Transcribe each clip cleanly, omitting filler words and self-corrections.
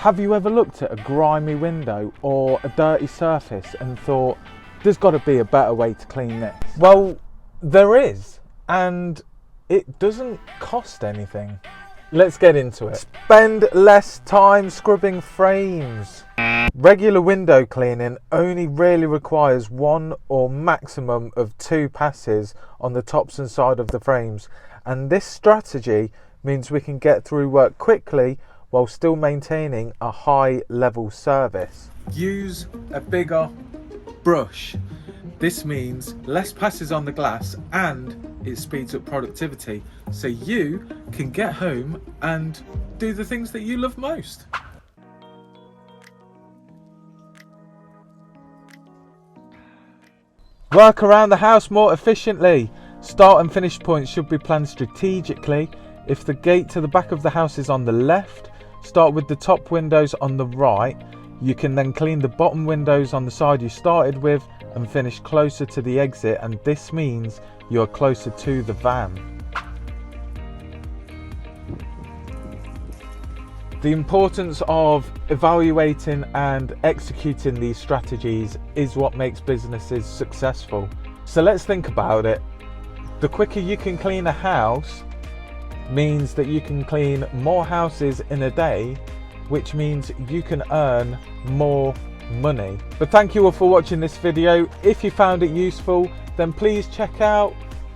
Have you ever looked at a grimy window or a dirty surface and thought, there's got to be a better way to clean this? Well, there is, and it doesn't cost anything. Let's get into it. Spend less time scrubbing frames. Regular window cleaning only really requires 1 or maximum of 2 passes on the tops and side of the frames, and this strategy means we can get through work quickly while still maintaining a high level service. Use a bigger brush. This means less passes on the glass and it speeds up productivity, so you can get home and do the things that you love most. Work around the house more efficiently. Start and finish points should be planned strategically. If the gate to the back of the house is on the left, start with the top windows on the right. You can then clean the bottom windows on the side you started with and finish closer to the exit, and this means you're closer to the van. The importance of evaluating and executing these strategies is what makes businesses successful. So let's think about it. The quicker you can clean a house means that you can clean more houses in a day, which means you can earn more money. But thank you all for watching this video. If you found it useful, then please check out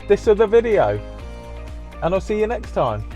this other video, and I'll see you next time.